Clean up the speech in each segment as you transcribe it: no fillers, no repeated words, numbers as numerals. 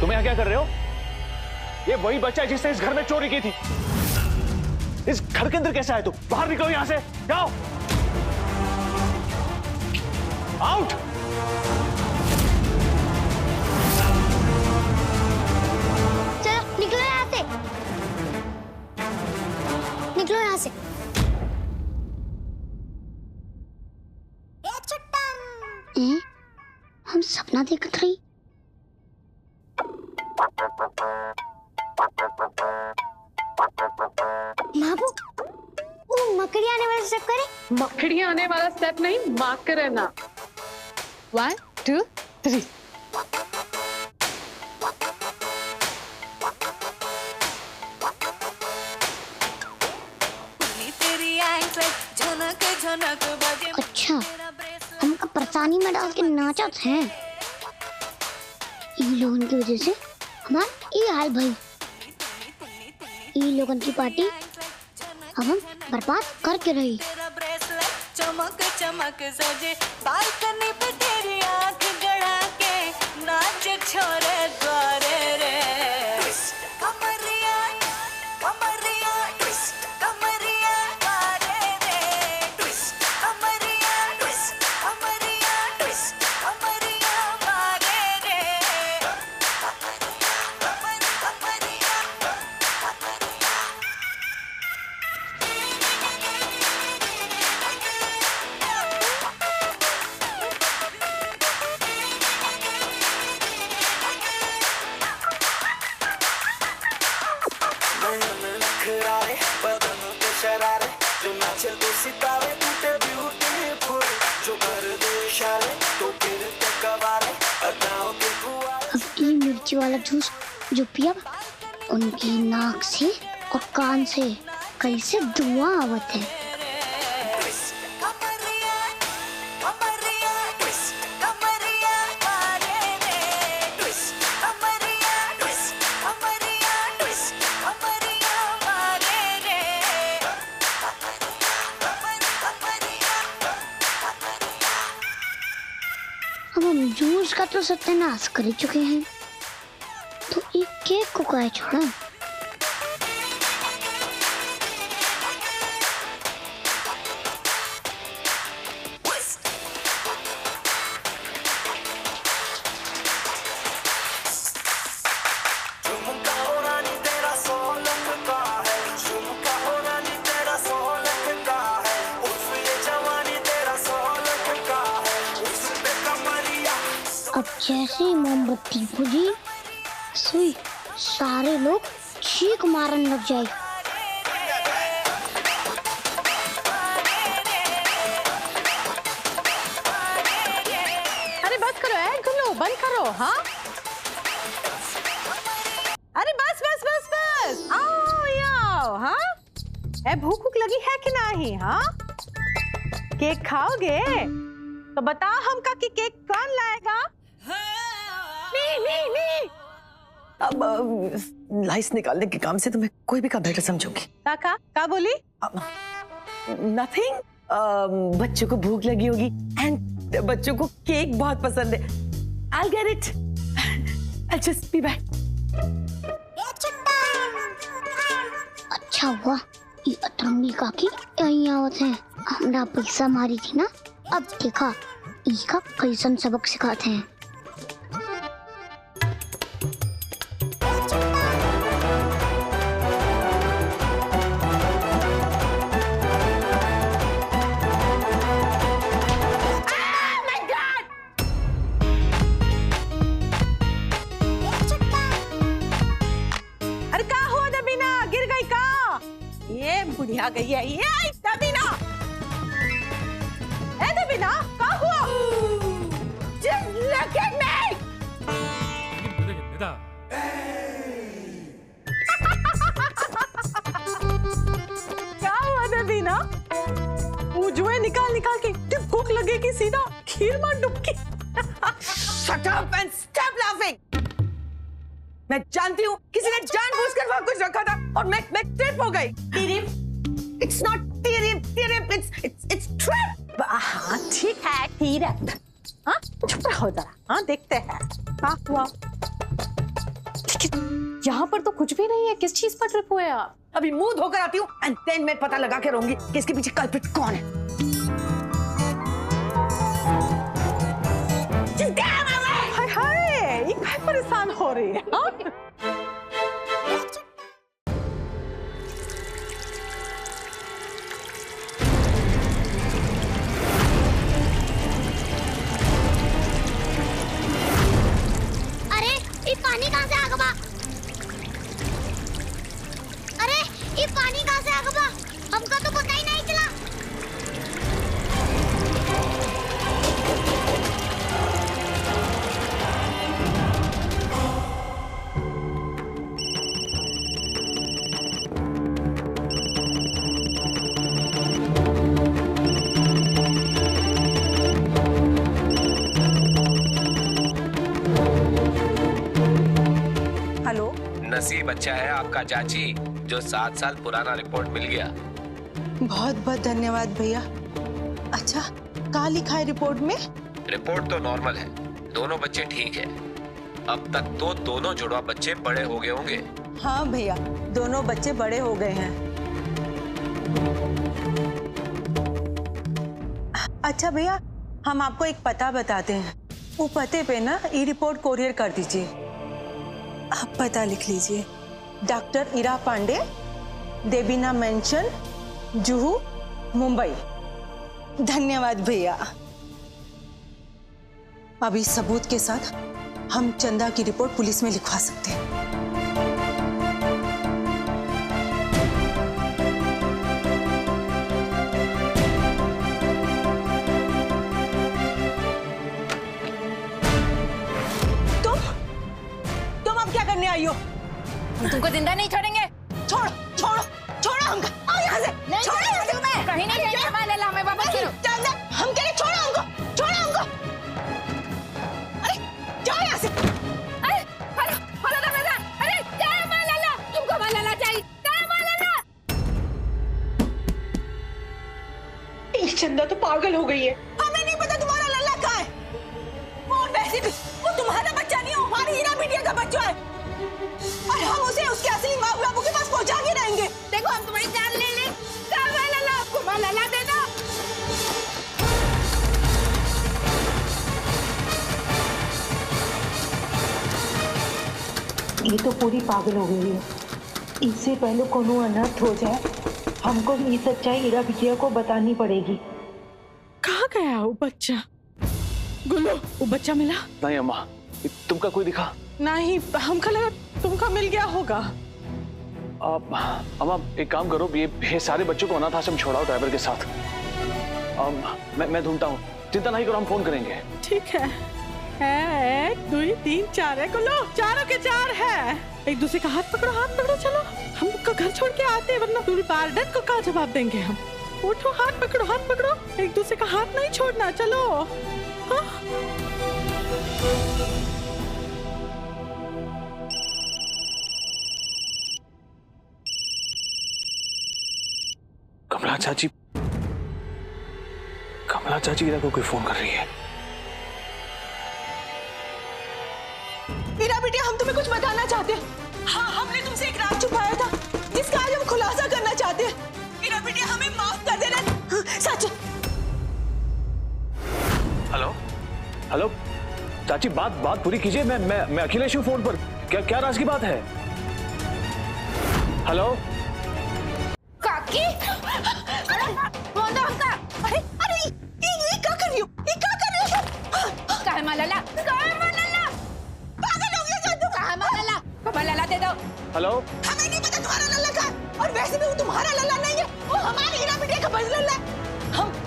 तुम यहाँ क्या कर रहे हो? ये वही बच्चा है जिसने इस घर में चोरी की थी। इस घर के अंदर कैसे आए तुम? बाहर निकलो यहाँ से, जाओ आउट। चलो निकलो यहाँ से, निकलो यहाँ से। हम सपना देख रही। माबू, वो मकड़ी आने वाला स्टेप करे। मकड़ी आने वाला स्टेप नहीं, मार्क करना। 1 2 3। अच्छा, हमका परेशानी में डाल के नाचा है। इन लोगों की वजह से हमारा ये हाल भाई। इन लोगों की पार्टी अब हम बर्बाद करके रही। चमक चमक सजे बालकनी पे तेरी आंख गड़ा के नाच छोरे द्वारे रे। कमरिया कमरिया ट्विस्ट, कमरिया द्वारे रे ट्विस्ट, कमरिया ट्विस्ट, कमरिया ट्विस्ट, कमरिया द्वारे रे। अब ये मिर्ची वाला जूस जो पिया उनकी नाक से और कान से कैसे धुआं आवत है। अब हम जूस का तो सत्यानाश कर ही चुके हैं, तो एक केक को क्या छोड़ा। अब जैसे ही मोमबत्ती बुझी सुई सारे लोग चीख मारने लग जाए। अरे बस करो गुल्लू, बंद करो। हाँ अरे बस बस बस बस, आओ आओ। हाँ भूख भूख लगी है कि नहीं? हाँ केक खाओगे तो बताओ हमका कि केक कौन लाएगा? नहीं नहीं नहीं। अब लाइस निकालने के काम से तो मैं कोई भी काम बेटर समझूंगी। का बोली? नथिंग। बच्चों को भूख लगी होगी एंड बच्चों को केक बहुत पसंद है। I'll get it. I'll just be back. अच्छा हुआ ये अतरंगी काकी यहीं आवत हैं। हमरा पैसा मारी थी ना, अब देखा इसका कैसन सबक सिखाते हैं। अरे का हुआ दबीना? गिर गई का? ये बुढ़िया गई है ये दबीना। ए दबीना का हुआ? Just look at me. क्या हुआ दबीना? मुझे निकाल निकाल के जब भूख लगेगी सीधा खीर में डुबकी। Shut up and stop laughing. मैं जानती हूँ किसी ने जानबूझकर वहाँ कुछ रखा था और मैं ट्रिप हो गई। It's not tirip, it's trip. हाँ ठीक है tirip। हाँ चुप रहो जरा। हाँ देखते हैं। हाँ हुआ यहाँ पर तो कुछ भी नहीं है, किस चीज पर ट्रिप हुए आप? अभी मुंह धोकर आती हूँ एंड देन मैं पता लगा के रहूंगी कि इसके पीछे कल्प्रिट कौन है। हाय हाय, ये काय परेशान हो रही है हाँ? अरे ये पानी कहाँ से आ गया? अरे ये पानी कहाँ से आ गया? हमका तो पता ही नहीं चला। हेलो, नसीब अच्छा है आपका चाची, जो 7 साल पुराना रिपोर्ट मिल गया। बहुत बहुत धन्यवाद भैया। अच्छा, कहाँ लिखा है रिपोर्ट में? रिपोर्ट तो नॉर्मल है, दोनों बच्चे ठीक है। अब तक तो दोनों जुड़वा बच्चे बड़े हो गए होंगे। हाँ भैया, दोनों बच्चे बड़े हो गए हैं। अच्छा भैया, हम आपको एक पता बताते हैं, वो पते पे ना ई रिपोर्ट कोरियर कर दीजिए। आप पता लिख लीजिए, डॉक्टर इरा पांडे, देवीना मेंशन, जुहू, मुंबई। धन्यवाद भैया। अभी सबूत के साथ हम चंदा की रिपोर्ट पुलिस में लिखवा सकते हैं। तुम अब क्या करने आई हो? हम तुमको जिंदा नहीं छोड़ेंगे। छोड़ो, छोड़ो, छोड़ो हमको। आओ यहाँ से। छोड़ो यहाँ से। कहीं नहीं जाएंगे हमारे लल्ला, हमें वापस करो। चंदा, हम कह रहे छोड़ो हमको, छोड़ो हमको। अरे जाओ यहाँ से। अरे हेलो हेलो दादा, अरे क्या है हमारा लल्ला? तुमको हमारा लल्ला चाहिए? क्या है हमारा लल्ला? चंदा तो पागल हो गई है। हमें नहीं पता तुम्हारा लल्ला कहाँ है। और वैसे भी वो तुम्हारा बच्चा नहीं, हमारी हीरा बिटिया का बच्चा है। और हम उसे उसके असली माँ बाबू के पास पहुँचा के रहेंगे। देखो हम तुम्हारी जान ले ले। क्या हमारा लल्ला? आपको हमारा लल्ला दे दो। ये तो पूरी पागल हो गई है। इससे पहले कोनो अनर्थ हो जाए, हमको ये सच्चाई हीरा बिटिया को बतानी पड़ेगी। कहाँ गया वो बच्चा? गुल्लू, वो बच्चा मिला? नहीं अम्मा, तुमका कोई दिखा? नहीं, हमका लगा तुमका मिल गया होगा। अम्मा एक काम करो, ये सारे बच्चों को अनाथ आश्रम छोड़ाओ ड्राइवर के साथ। मैं ढूंढता हूँ, चिंता नहीं करो, हम फोन करेंगे। ठीक है। 1 2 3 4 है गुल्लू, चारों के 4 है। एक दूसरे का हाथ पकड़ो चलो। हम उनका घर छोड़ के आते हैं, वरना पूरी वार्डन को क्या जवाब देंगे हम। उठो, हाथ पकड़ो, एक दूसरे का हाथ नहीं छोड़ना, चलो। हाँ? कमला चाची इरा को कोई फोन कर रही है। हीरा बिटिया, हम तुम्हें कुछ बताना चाहते हैं। हाँ, हमने तुमसे एक राज छुपाया था, जिसका आज हम खुलासा करना चाहते हैं। हीरा बिटिया, हमें माफ कर देना। सच। हेलो चाची, बात पूरी कीजिए। मैं अखिलेश हूँ फोन पर। क्या राज की बात है? हेलो काकी, अरे फोन दो हमका। अरे ये क्या कर रही हो? ये क्या कर रही हो? कहाँ है हमारा लल्ला? कहाँ है हमारा लल्ला? पागल हो गया क्या तुम? कहाँ है हमारा लल्ला? हमारा लल्ला दे दो। हेलो, हमें नहीं पता तुम्हारा लल्ला कहाँ है। और वैसे भी वो तुम्हारा लल्ला नहीं है, वो हमारी हीरा बिटिया का बज लल्ला है।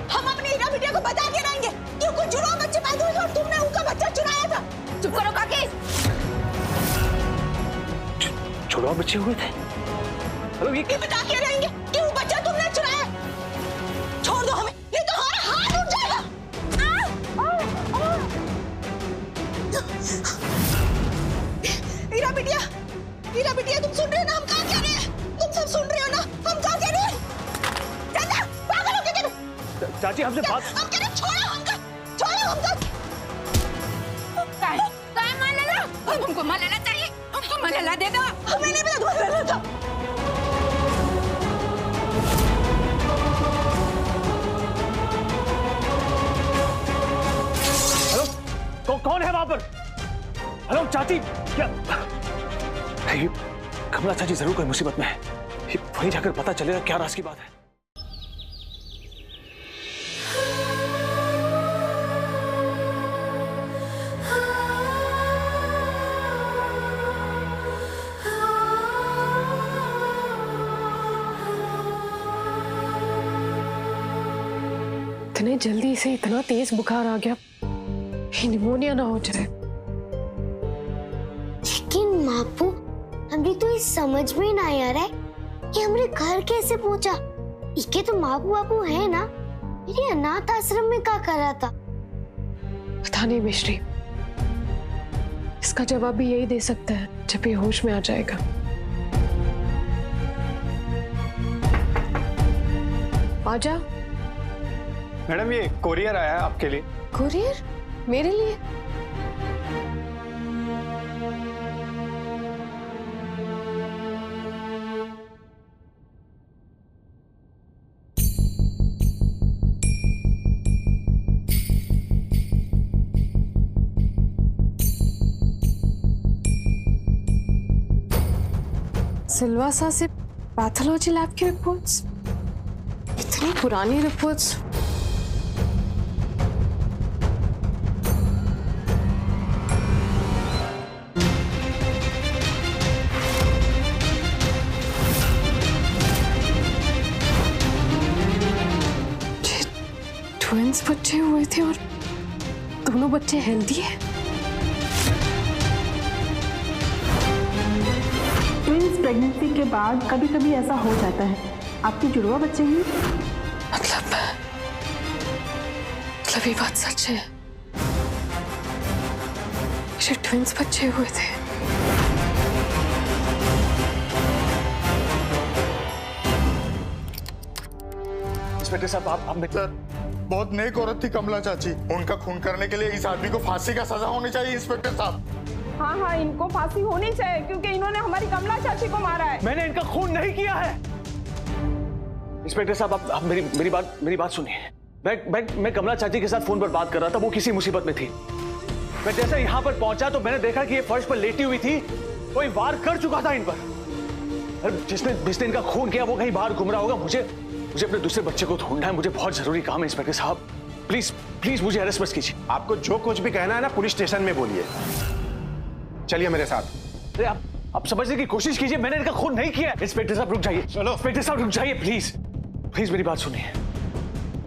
हम अपनी हीरा बिटिया को बता के रहेंगे कि कोई जुड़वा बच्चे पैदा हुए और तुमने उनका बच्चा चुराया था। चुप करो काकी। जुड़वा बच्चे हुए थे? हेलो, ये बता के रहेंगे कि वो बच्चा तुमने चुराया। छोड़ दो हमें, नहीं तो हमारा हाथ उठ जाएगा। हीरा बिटिया, तुम सुन रहे हो ना हम क्या कह रहे हैं? तुम सब सुन रहे हो ना हम क्या कह रहे हैं? चंदा, पागल हो गए तुम? चाची हमसे बात। हम कह रहे छोड़ो हमको। हमको हमारा लल्ला चाहिए। हमको मलाला दे दो। मैंने भी लगवा लिया था। हेलो, कौन है वहां पर? हेलो चाची, क्या नहीं, कमला चाची जरूर कोई मुसीबत में है। वहीं जाकर पता चलेगा क्या राज की बात है। इतने जल्दी से इतना तेज बुखार आ गया, निमोनिया ना हो जाए। लेकिन मापू, हमें तो ये समझ में ना आ रहा है कि हमारे घर कैसे पहुंचा। इके तो मापू बापू है ना, मेरे अनाथ आश्रम में क्या कर रहा था? पता नहीं मिश्री, इसका जवाब भी यही दे सकता है जब ये होश में आ जाएगा। आजा। मैडम ये कोरियर आया है आपके लिए। कोरियर? मेरे लिए? सिलवासा से पैथोलॉजी लैब की रिपोर्ट्स, इतनी पुरानी रिपोर्ट्स। ट्विंस बच्चे हुए थे और दोनों बच्चे हेल्दी हैं। ट्विंस प्रेगनेंसी के बाद कभी कभी ऐसा हो जाता है। आपके जुड़वा बच्चे हैं? मतलब ये बात सच है, मेरे ट्विंस बच्चे हुए थे। इंस्पेक्टर साहब, आप सर, बहुत नेक औरत थी कमला चाची। उनका खून करने के लिए इस आदमी को फांसी का सजा होनी चाहिए इंस्पेक्टर साहब। हाँ, इनको फांसी होनी चाहिए क्योंकि इन्होंने हमारी कमला चाची को मारा है। मैंने इनका खून नहीं किया है। इंस्पेक्टर साहब, आप मेरी बात सुनिए। मैं कमला चाची के साथ फोन पर बात कर रहा था, वो किसी मुसीबत में थी। मैं जैसे यहाँ पर पहुंचा तो मैंने देखा कि ये फर्श पर लेटी हुई थी, कोई वार कर चुका था इन पर। जिसने इनका खून किया वो कहीं बाहर घूम रहा होगा। मुझे अपने दूसरे बच्चे को ढूंढना है, मुझे बहुत जरूरी काम है इंस्पेक्टर साहब। प्लीज मुझे अरेस्ट मत कीजिए। आपको जो कुछ भी कहना है ना पुलिस स्टेशन में बोलिए। चलिए मेरे साथ। अरे आप समझने की कोशिश कीजिए, मैंने इनका खून नहीं किया। इंस्पेक्टर साहब रुक जाइए। चलो इंस्पेक्टर साहब रुक जाइए, प्लीज मेरी बात सुनिए।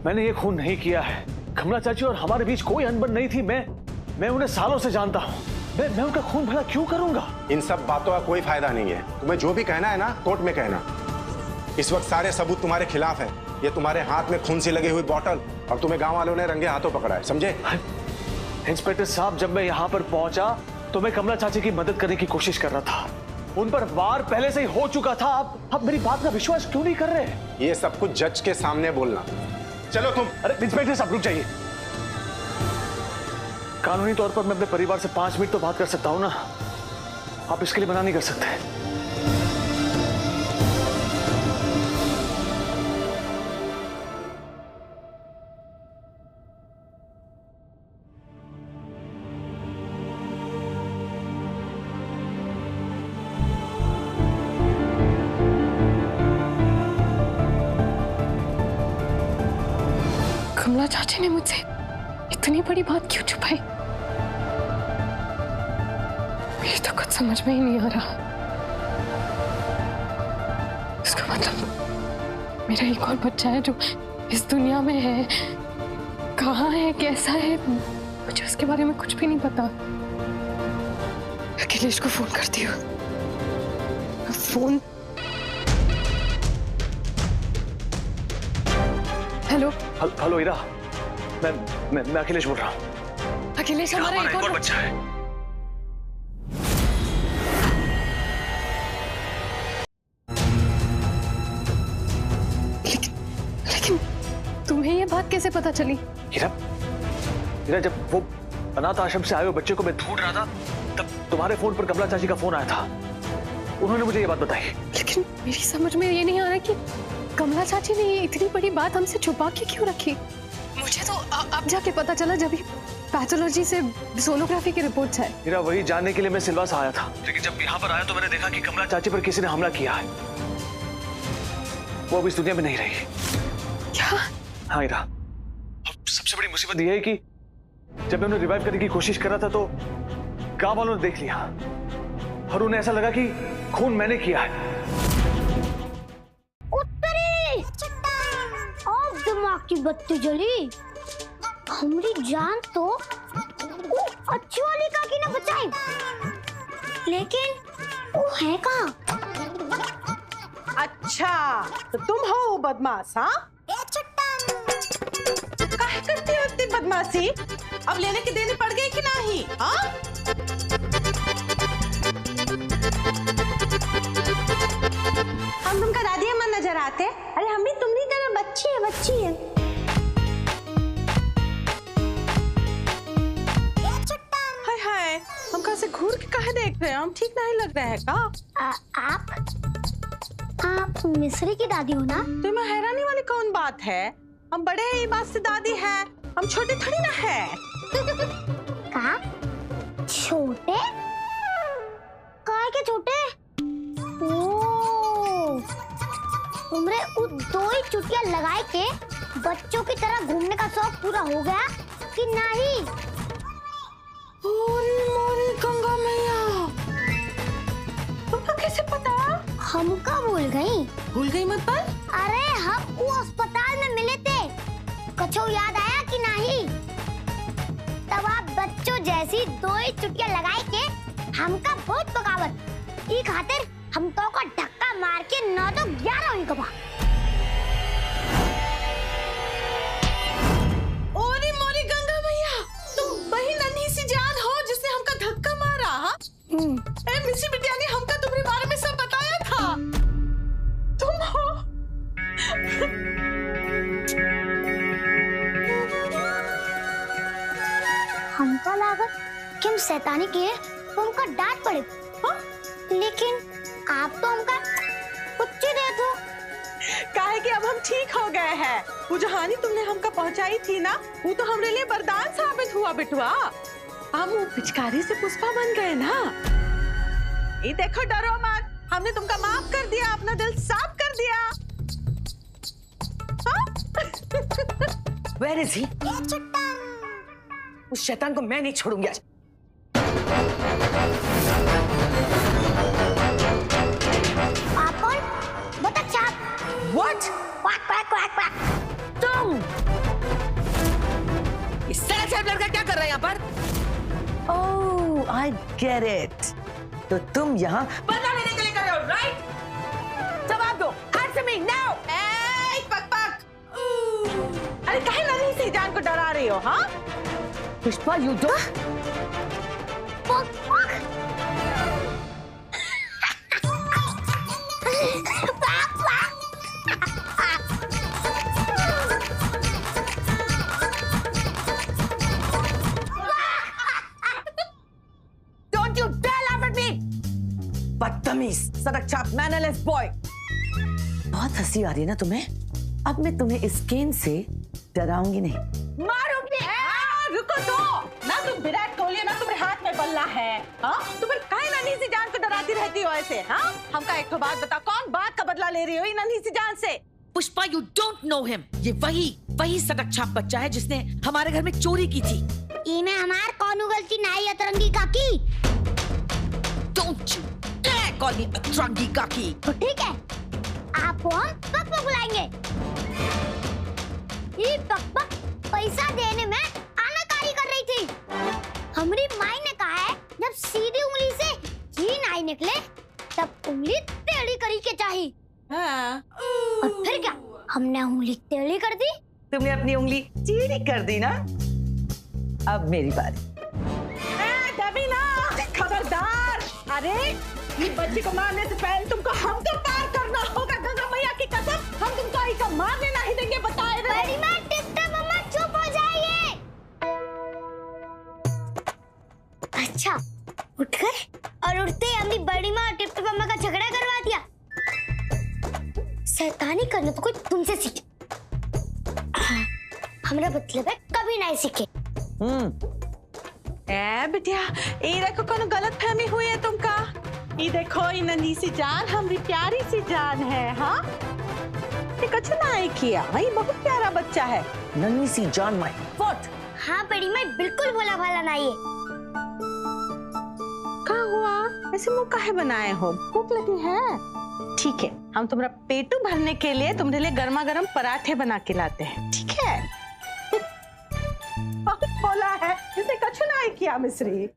मैंने ये खून नहीं किया है। कमला चाची और हमारे बीच कोई अनबन नहीं थी। मैं उन्हें सालों से जानता हूँ। मैं उनका खून भला क्यों करूंगा? इन सब बातों का कोई फायदा नहीं है। तुम्हें जो भी कहना है ना कोर्ट में कहना। इस वक्त सारे सबूत तुम्हारे खिलाफ है। ये तुम्हारे हाथ में खून से लगी हुई बोतल और तुम्हें गांव वालों ने रंगे हाथों पकड़ा है, समझे? इंस्पेक्टर साहब, जब मैं यहाँ पर पहुंचा तो मैं कमला चाची की मदद करने की कोशिश कर रहा था। उन पर वार पहले से ही हो चुका था। आप मेरी बात का विश्वास क्यों नहीं कर रहे? ये सब कुछ जज के सामने बोलना। चलो तुम। अरे इंस्पेक्टर साहब रुक जाइए। कानूनी तौर पर मैं अपने परिवार से 5 मिनट तो बात कर सकता हूं ना। आप इसके लिए मना नहीं कर सकते। कमला चाची ने मुझसे इतनी बड़ी बात क्यों छुपाई? मुझे तो कुछ समझ में ही नहीं आ रहा। इसका मतलब मेरा एक और बच्चा है जो इस दुनिया में है। कहाँ है, कैसा है, मुझे उसके बारे में कुछ भी नहीं पता। अखिलेश को फोन करती हूँ। फोन। हेलो इरा, मैं अखिलेश बोल रहा हूँ। अखिलेश, हमारा एक और बच्चा है। लेकिन तुम्हें ये बात कैसे पता चली? इरा, जब वो अनाथ आश्रम से आए हुए बच्चे को मैं ढूंढ रहा था तब तुम्हारे फोन पर कमला चाची का फोन आया था, उन्होंने मुझे ये बात बताई। लेकिन मेरी समझ में ये नहीं आ रहा कि कमला चाची ने ये इतनी बड़ी बात हमसे छुपा के क्यों रखी। मुझे तो अब जाके पता चला जब पैथोलॉजी से सोनोग्राफी की रिपोर्ट्स है। मेरा वही जानने के लिए मैं सिलवासा आया था, लेकिन जब यहाँ पर आया तो मैंने देखा कि कमला चाची पर किसी ने हमला किया है। वो अब इस दुनिया में नहीं रही। क्या? हाँ ईरा, अब सबसे बड़ी मुसीबत यह है कि जब मैं उन्हें रिवाइव करने की कोशिश कर रहा था तो गांव वालों ने देख लिया और उन्हें ऐसा लगा कि खून मैंने किया है। उत्तरी अब दिमाग की बत्ती जली। हमारी जान तो वो अच्छी वाली काकी ने बचाई, लेकिन वो है कहाँ? अच्छा, तो तुम हो वो बदमाश? हाँ, काहे करती हो इतनी बदमाशी? अब लेने की देनी पड़ गई कि नहीं? हाँ, हम तुमका दादी अम्मा नजर आते? अरे हम भी तुम्हारी तरह बच्ची है। हाय हाय, हम कैसे घूर के काहे देख रहे हैं? हम ठीक नहीं लग रहे हैं का? आप मिस्री की दादी हो ना? तुम्हें हैरानी वाली कौन बात है? हम बड़े हैं, ये बात से दादी है, हम छोटे थोड़ी ना है। कहा छोटे? काहे के छोटे? तुमरे दो ही चुटिया लगाए के बच्चों की तरह घूमने का शौक पूरा हो गया कि नहीं? मोरी गंगा मैया, तुमको कैसे पता? हमका भूल गई मतलब? अरे हम वो अस्पताल में मिले थे, कछो याद आया कि नहीं? तब आप बच्चों जैसी दो ही चुटिया लगाए के हमका बहुत बगावत ई खातिर हम तो का धक्का मार के 9 तो 11 हुई कबा। ओरी मोरी गंगा मैया, तुम वही नन्ही सी जान हो जिसने हमका धक्का मारा? हाँ, मिसी बिटिया ने हमका तुम्हारे बारे में सब बताया था। तुम हो? हमका लागत कि हम शैतानी किए तो हमका डांट पड़े। हाँ? लेकिन आप तो हमका कुछ दे दो। काहे कि अब हम ठीक हो गए हैं। वो जो हानि तुमने हमका पहुंचाई थी ना, वो तो हमारे लिए वरदान साबित हुआ बेटुआ। हम वो पिचकारी से पुष्पा बन गए ना। ये देखो, डरो मत, हमने तुमका माफ कर दिया, अपना दिल साफ कर दिया। Where is he? उस शैतान को मैं नहीं छोड़ूंगी आज। What? Quack quack quack quack. तुम इस तरह से लड़का क्या कर रहा है यहाँ पर? Oh, I get it. तो तुम यहाँ बदला लेने के लिए कर रहे हो, right? जवाब दो, answer me now. पक पक। अरे काहे नन्ही सी जान को डरा रही हो? हाँ, पुष्पा, you don't. पक पक। बदतमीज, सड़क छाप, मैनरलेस बॉय। बहुत हंसी आ रही है ना तुम्हें? अब मैं तुम्हें इस गेंद से डराऊंगी नहीं, मारूंगी। रुको तो, ना तुम विराट कोहली ना तुम्हारे हाथ में बल्ला है। हाँ, तुम काहे नन्ही सी जान को डराती रहती हो ऐसे? हाँ, हमका एक तो बात बता, कौन बात का बदला ले रही हो ये नन्ही सी जान से? Pushpa, you don't know him. ये वही सड़क छाप बच्चा है जिसने हमारे घर में चोरी की थी। इनमें हमार कौन गलती नहीं है अतरंगी काकी? Don't you dare call me अतरंगी काकी। तो ठीक है, आपको हम पक पक बुलाएंगे। ये पक पक पैसा देने में आनाकानी कर रही थी। हमारी माई ने कहा है जब सीधी उंगली से घी नहीं निकले तब उंगली टेढ़ी करी के चाहिए। हाँ। और फिर क्या, हमने उंगली टेढ़ी कर दी। तुमने अपनी उंगली टेढ़ी कर दी ना। अब मेरी बारी। खबरदार! अरे ये बच्ची को मारने से पहले तुमको हमको पार करना होगा। गंगा मैया की कसम, हम तुमको आई का मारने नहीं देंगे, बताए रहे। बड़ी माँ, टिप्टा मम्मा चुप हो जाइए। अच्छा, उठ गए और उठते ही अपनी बड़ी माँ और टिप-टिप अम्मा का झगड़ा करवा दिया। शैतानी करना तो कोई तुमसे सीखे। हमारा मतलब है कभी नहीं सीखे। ए बिटिया, ये देखो कोनो गलत फहमी हुई है तुमका। ये देखो ये नन्ही सी जान हमारी प्यारी सी जान है। हाँ ये कुछ नहीं किया, ये बहुत प्यारा बच्चा है। नन्ही सी जान माई व्हाट? हाँ बड़ी माँ बिल्कुल भोला भाला नहीं है। क्या हुआ? ऐसे मुंह काहे बनाए हो? भूख लगी है? ठीक है, हम तुम्हारा पेटू भरने के लिए तुम्हारे लिए गर्मा गर्म पराठे बना के लाते हैं, ठीक है? बहुत भोला है, इसे कुछ नहीं किया मिश्री।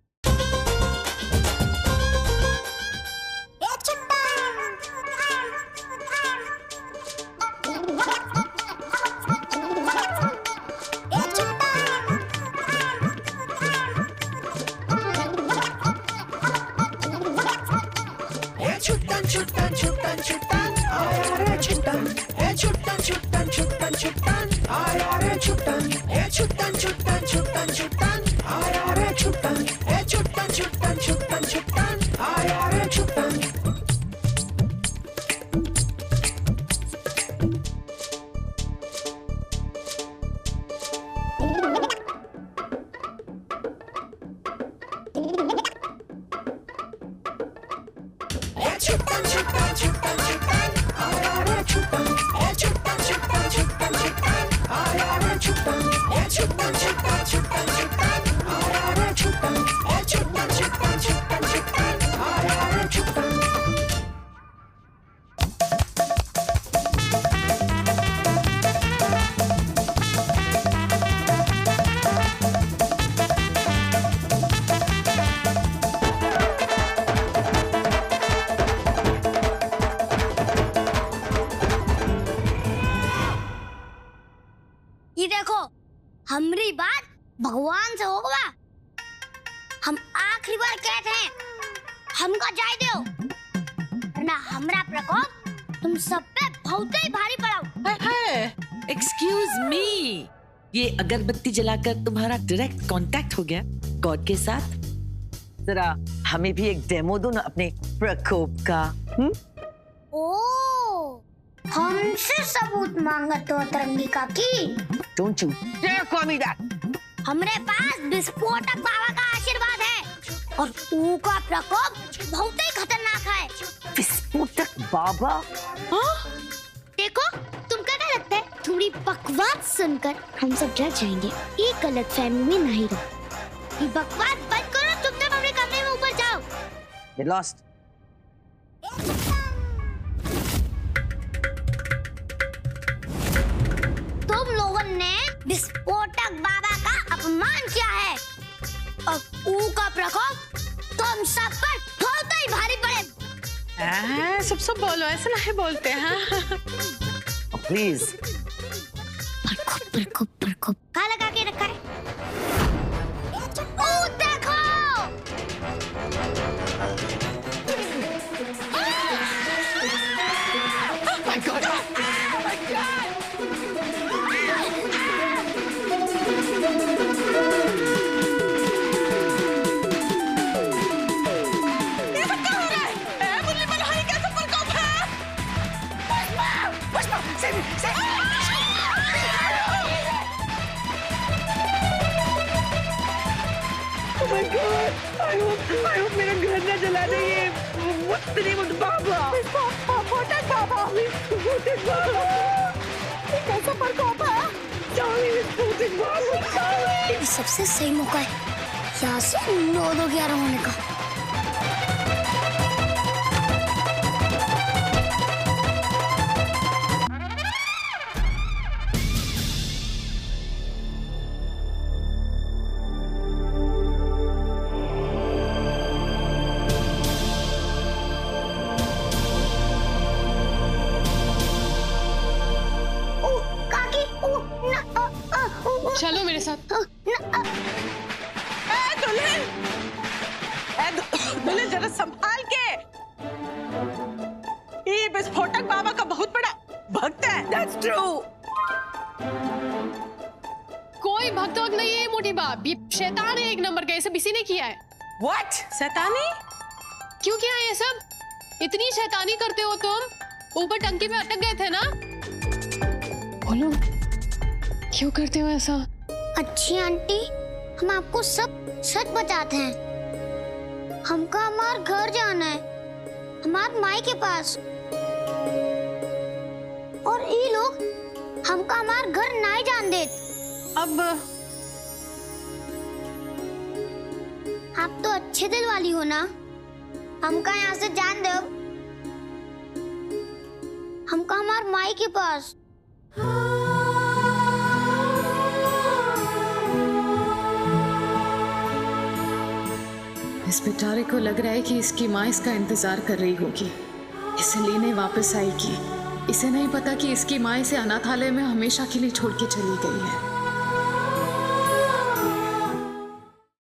ये देखो हमारी बात भगवान से होगा। हम आखिरी बार कहते हैं हमको जाए दो ना, हमरा प्रकोप तुम सब पे बहुत ही भारी पड़ाओ। एक्सक्यूज मी, ये अगरबत्ती जलाकर तुम्हारा डायरेक्ट कांटेक्ट हो गया गॉड के साथ? जरा हमें भी एक डेमो दो ना अपने प्रकोप का। ओ, हमसे सबूत मांगा तो तरंगी काकी। Don't you dare call me that. हमरे पास विस्फोटक बाबा का आशीर्वाद है और ऊ का प्रकोप बहुत ही खतरनाक है। विस्फोटक बाबा? हाँ? देखो तुम क्या लगता है, थोड़ी बकवास सुनकर हम सब डर जाएंगे। ये गलत फहमी में नहीं रहो। ये बकवास बंद करो, चुपचाप अपने कमरे में ऊपर जाओ। We lost. तुम लोगों ने विस्फोटक बाबा का अपमान किया है और ऊ का प्रकोप तुम सब पर बहुत ही भारी पड़े। सब बोलो, ऐसा नहीं बोलते हैं। प्लीज। प्रकोप प्रकोप प्रकोप कहाँ लगा के रखा है? ओ देखो, My God! My God! I hope मेरा घर न जला दे ये। What's the name of the Baba? विस्फोटक बाबा। विस्फोटक बाबा। ये कैसा प्रकोप है? चावी विस्फोटक बाबा। ये सबसे सही मौका है यहाँ से 9-2-11 होने का। चलो मेरे साथ। दुल्हन जरा संभाल के। ये विस्फोटक बाबा का बहुत बड़ा भक्त है। That's true. कोई भक्त वक्त नहीं है मोटी बाप, ये शैतान है एक नंबर का, इसे किसी ने किया है। What? शैतानी? क्यों किया ये सब? इतनी शैतानी करते हो तुम? ऊपर टंकी में अटक गए थे ना? बोलो, क्यों करते हो ऐसा? अच्छी आंटी, हम आपको सब सच बताते हैं। हमका हमार घर जाना है, हमार माई के पास। और ये लोग हमका हमार घर नहीं जान देत। अब आप तो अच्छे दिल वाली हो ना, हमका यहाँ से जान दो। हमका हमार माई के पास। इस बेचारे को लग रहा है कि इसकी माँ इसका इंतजार कर रही होगी, इसे लेने वापस आएगी। इसे नहीं पता कि इसकी माँ इसे अनाथालय में हमेशा के लिए छोड़ के चली गई है।